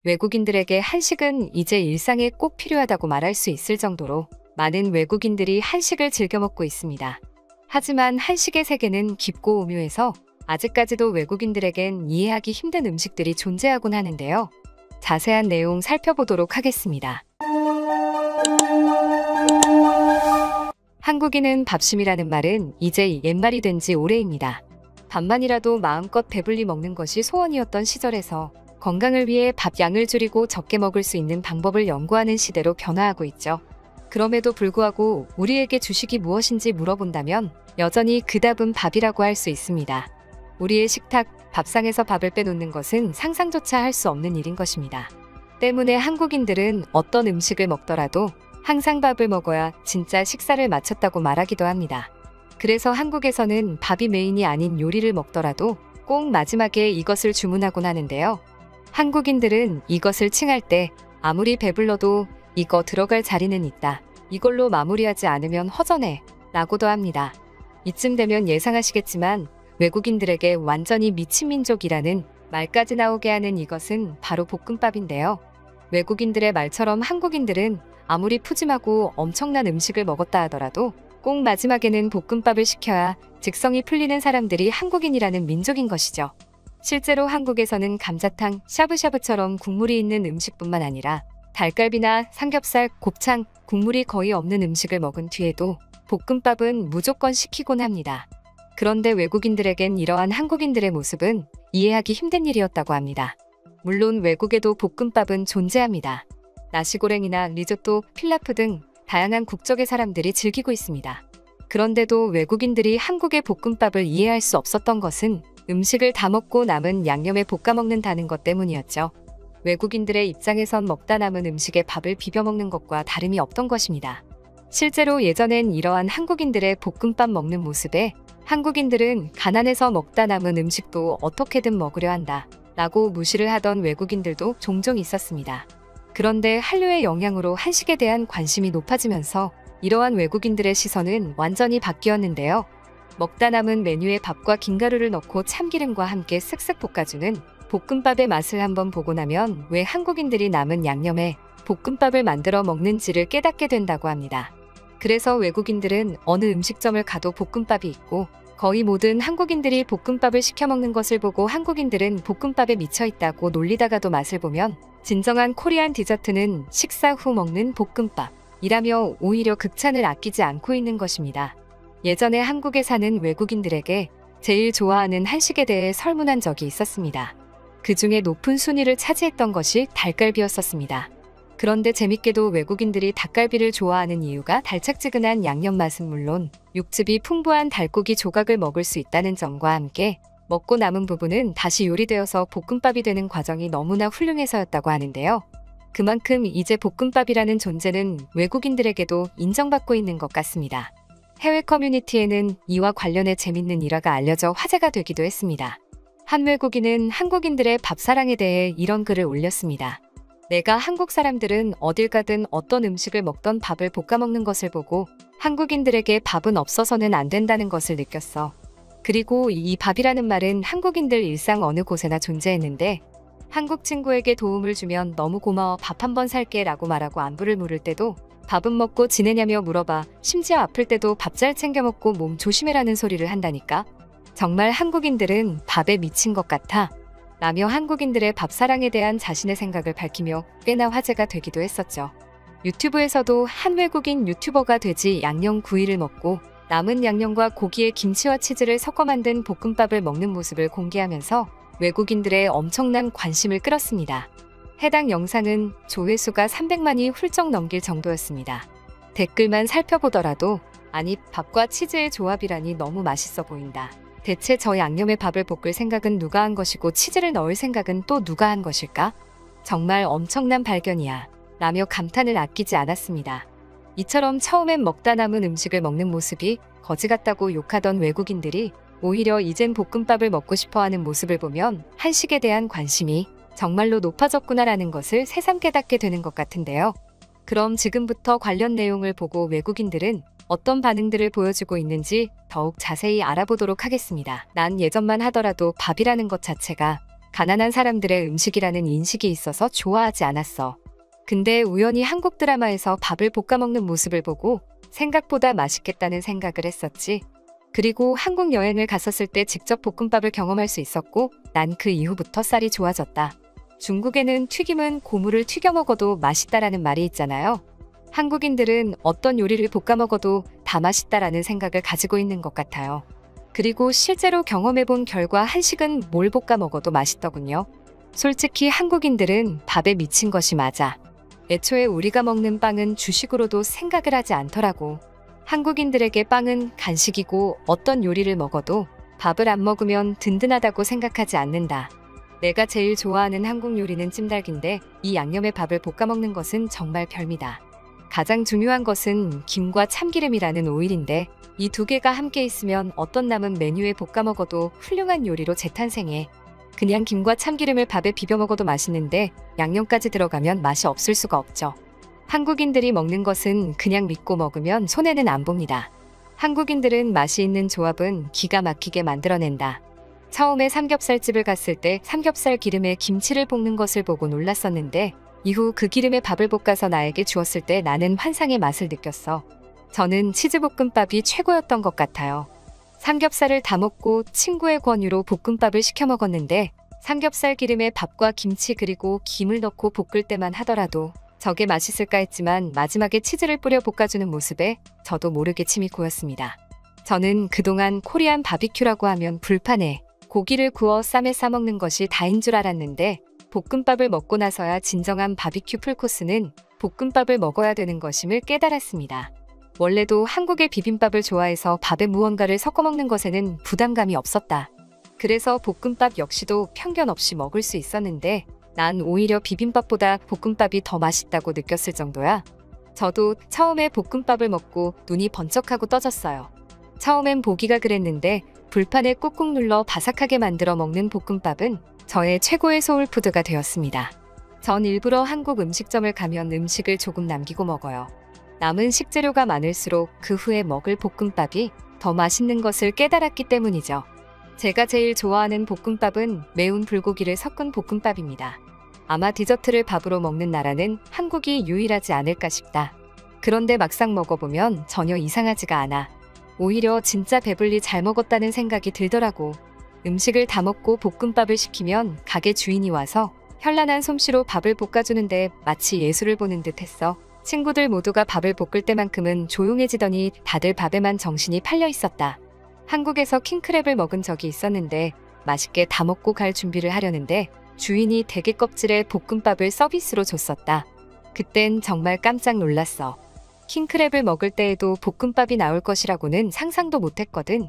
외국인들에게 한식은 이제 일상에 꼭 필요하다고 말할 수 있을 정도로 많은 외국인들이 한식을 즐겨 먹고 있습니다. 하지만 한식의 세계는 깊고 오묘해서 아직까지도 외국인들에겐 이해하기 힘든 음식들이 존재하곤 하는데요. 자세한 내용 살펴보도록 하겠습니다. 한국인은 밥심이라는 말은 이제 옛말이 된 지 오래입니다. 밥만이라도 마음껏 배불리 먹는 것이 소원이었던 시절에서 건강을 위해 밥 양을 줄이고 적게 먹을 수 있는 방법을 연구하는 시대로 변화하고 있죠. 그럼에도 불구하고 우리에게 주식이 무엇인지 물어본다면 여전히 그 답은 밥이라고 할 수 있습니다. 우리의 식탁, 밥상에서 밥을 빼놓는 것은 상상조차 할 수 없는 일인 것입니다. 때문에 한국인들은 어떤 음식을 먹더라도 항상 밥을 먹어야 진짜 식사를 마쳤다고 말하기도 합니다. 그래서 한국에서는 밥이 메인이 아닌 요리를 먹더라도 꼭 마지막에 이것을 주문하곤 하는데요. 한국인들은 이것을 칭할 때 아무리 배불러도 이거 들어갈 자리는 있다. 이걸로 마무리하지 않으면 허전해. 라고도 합니다. 이쯤 되면 예상하시겠지만 외국인들에게 완전히 미친 민족이라는 말까지 나오게 하는 이것은 바로 볶음밥인데요. 외국인들의 말처럼 한국인들은 아무리 푸짐하고 엄청난 음식을 먹었다 하더라도 꼭 마지막에는 볶음밥을 시켜야 직성이 풀리는 사람들이 한국인이라는 민족인 것이죠. 실제로 한국에서는 감자탕, 샤브샤브처럼 국물이 있는 음식뿐만 아니라 닭갈비나 삼겹살, 곱창, 국물이 거의 없는 음식을 먹은 뒤에도 볶음밥은 무조건 시키곤 합니다. 그런데 외국인들에겐 이러한 한국인들의 모습은 이해하기 힘든 일이었다고 합니다. 물론 외국에도 볶음밥은 존재합니다. 나시고랭이나 리조또, 필라프 등 다양한 국적의 사람들이 즐기고 있습니다. 그런데도 외국인들이 한국의 볶음밥을 이해할 수 없었던 것은 음식을 다 먹고 남은 양념에 볶아 먹는다는 것 때문이었죠. 외국인들의 입장에선 먹다 남은 음식에 밥을 비벼 먹는 것과 다름이 없던 것입니다. 실제로 예전엔 이러한 한국인들의 볶음밥 먹는 모습에 한국인들은 가난해서 먹다 남은 음식도 어떻게든 먹으려 한다 라고 무시를 하던 외국인들도 종종 있었습니다. 그런데 한류의 영향으로 한식에 대한 관심이 높아지면서 이러한 외국인들의 시선은 완전히 바뀌었는데요. 먹다 남은 메뉴에 밥과 김가루를 넣고 참기름과 함께 쓱쓱 볶아주는 볶음밥의 맛을 한번 보고 나면 왜 한국인들이 남은 양념에 볶음밥을 만들어 먹는지를 깨닫게 된다고 합니다. 그래서 외국인들은 어느 음식점을 가도 볶음밥이 있고 거의 모든 한국인들이 볶음밥을 시켜 먹는 것을 보고 한국인들은 볶음밥에 미쳐 있다고 놀리다가도 맛을 보면 진정한 코리안 디저트는 식사 후 먹는 볶음밥이라며 오히려 극찬을 아끼지 않고 있는 것입니다. 예전에 한국에 사는 외국인들에게 제일 좋아하는 한식에 대해 설문한 적이 있었습니다. 그 중에 높은 순위를 차지했던 것이 닭갈비였었습니다. 그런데 재밌게도 외국인들이 닭갈비를 좋아하는 이유가 달짝지근한 양념 맛은 물론 육즙이 풍부한 닭고기 조각을 먹을 수 있다는 점과 함께 먹고 남은 부분은 다시 요리되어서 볶음밥이 되는 과정이 너무나 훌륭해서였다고 하는데요. 그만큼 이제 볶음밥이라는 존재는 외국인들에게도 인정받고 있는 것 같습니다. 해외 커뮤니티에는 이와 관련해 재밌는 일화가 알려져 화제가 되기도 했습니다. 한 외국인은 한국인들의 밥사랑에 대해 이런 글을 올렸습니다. 내가 한국 사람들은 어딜 가든 어떤 음식을 먹던 밥을 볶아 먹는 것을 보고 한국인들에게 밥은 없어서는 안 된다는 것을 느꼈어. 그리고 이 밥이라는 말은 한국인들 일상 어느 곳에나 존재했는데 한국 친구에게 도움을 주면 너무 고마워 밥 한 번 살게 라고 말하고 안부를 물을 때도 밥은 먹고 지내냐며 물어봐. 심지어 아플 때도 밥 잘 챙겨 먹고 몸 조심해라는 소리를 한다니까. 정말 한국인들은 밥에 미친 것 같아. 라며 한국인들의 밥사랑에 대한 자신의 생각을 밝히며 꽤나 화제가 되기도 했었죠. 유튜브에서도 한 외국인 유튜버가 돼지 양념 구이를 먹고 남은 양념과 고기에 김치와 치즈를 섞어 만든 볶음밥을 먹는 모습을 공개하면서 외국인들의 엄청난 관심을 끌었습니다. 해당 영상은 조회수가 300만이 훌쩍 넘길 정도였습니다. 댓글만 살펴보더라도 아니 밥과 치즈의 조합이라니 너무 맛있어 보인다. 대체 저 양념에 밥을 볶을 생각은 누가 한 것이고 치즈를 넣을 생각은 또 누가 한 것일까? 정말 엄청난 발견이야. 라며 감탄을 아끼지 않았습니다. 이처럼 처음엔 먹다 남은 음식을 먹는 모습이 거지 같다고 욕하던 외국인들이 오히려 이젠 볶음밥을 먹고 싶어하는 모습을 보면 한식에 대한 관심이 정말로 높아졌구나라는 것을 새삼 깨닫게 되는 것 같은데요. 그럼 지금부터 관련 내용을 보고 외국인들은 어떤 반응들을 보여주고 있는지 더욱 자세히 알아보도록 하겠습니다. 난 예전만 하더라도 밥이라는 것 자체가 가난한 사람들의 음식이라는 인식이 있어서 좋아하지 않았어. 근데 우연히 한국 드라마에서 밥을 볶아 먹는 모습을 보고 생각보다 맛있겠다는 생각을 했었지. 그리고 한국 여행을 갔었을 때 직접 볶음밥을 경험할 수 있었고 난 그 이후부터 쌀이 좋아졌다. 중국에는 튀김은 고무를 튀겨 먹어도 맛있다라는 말이 있잖아요. 한국인들은 어떤 요리를 볶아 먹어도 다 맛있다라는 생각을 가지고 있는 것 같아요. 그리고 실제로 경험해본 결과 한식은 뭘 볶아 먹어도 맛있더군요. 솔직히 한국인들은 밥에 미친 것이 맞아. 애초에 우리가 먹는 빵은 주식으로도 생각을 하지 않더라고. 한국인들에게 빵은 간식이고 어떤 요리를 먹어도 밥을 안 먹으면 든든하다고 생각하지 않는다. 내가 제일 좋아하는 한국 요리는 찜닭인데 이 양념에 밥을 볶아 먹는 것은 정말 별미다. 가장 중요한 것은 김과 참기름이라는 오일인데 이 두 개가 함께 있으면 어떤 남은 메뉴에 볶아 먹어도 훌륭한 요리로 재탄생해. 그냥 김과 참기름을 밥에 비벼 먹어도 맛있는데 양념까지 들어가면 맛이 없을 수가 없죠. 한국인들이 먹는 것은 그냥 믿고 먹으면 손해는 안 봅니다. 한국인들은 맛이 있는 조합은 기가 막히게 만들어낸다. 처음에 삼겹살집을 갔을 때 삼겹살 기름에 김치를 볶는 것을 보고 놀랐었는데 이후 그 기름에 밥을 볶아서 나에게 주었을 때 나는 환상의 맛을 느꼈어. 저는 치즈볶음밥이 최고였던 것 같아요. 삼겹살을 다 먹고 친구의 권유로 볶음밥을 시켜 먹었는데 삼겹살 기름에 밥과 김치 그리고 김을 넣고 볶을 때만 하더라도 저게 맛있을까 했지만 마지막에 치즈를 뿌려 볶아주는 모습에 저도 모르게 침이 고였습니다. 저는 그동안 코리안 바비큐라고 하면 불판에 고기를 구워 쌈에 싸먹는 것이 다인 줄 알았는데 볶음밥을 먹고 나서야 진정한 바비큐 풀코스는 볶음밥을 먹어야 되는 것임을 깨달았습니다. 원래도 한국의 비빔밥을 좋아해서 밥에 무언가를 섞어 먹는 것에는 부담감이 없었다. 그래서 볶음밥 역시도 편견 없이 먹을 수 있었는데 난 오히려 비빔밥보다 볶음밥이 더 맛있다고 느꼈을 정도야. 저도 처음에 볶음밥을 먹고 눈이 번쩍하고 떠졌어요. 처음엔 보기가 그랬는데 불판에 꾹꾹 눌러 바삭하게 만들어 먹는 볶음밥은 저의 최고의 소울푸드가 되었습니다. 전 일부러 한국 음식점을 가면 음식을 조금 남기고 먹어요. 남은 식재료가 많을수록 그 후에 먹을 볶음밥이 더 맛있는 것을 깨달았기 때문이죠. 제가 제일 좋아하는 볶음밥은 매운 불고기를 섞은 볶음밥입니다. 아마 디저트를 밥으로 먹는 나라는 한국이 유일하지 않을까 싶다. 그런데 막상 먹어보면 전혀 이상하지가 않아. 오히려 진짜 배불리 잘 먹었다는 생각이 들더라고. 음식을 다 먹고 볶음밥을 시키면 가게 주인이 와서 현란한 솜씨로 밥을 볶아주는데 마치 예술을 보는 듯 했어. 친구들 모두가 밥을 볶을 때만큼은 조용해지더니 다들 밥에만 정신이 팔려 있었다. 한국에서 킹크랩을 먹은 적이 있었는데 맛있게 다 먹고 갈 준비를 하려는데 주인이 대게 껍질에 볶음밥을 서비스로 줬었다. 그땐 정말 깜짝 놀랐어. 킹크랩을 먹을 때에도 볶음밥이 나올 것이라고는 상상도 못했거든.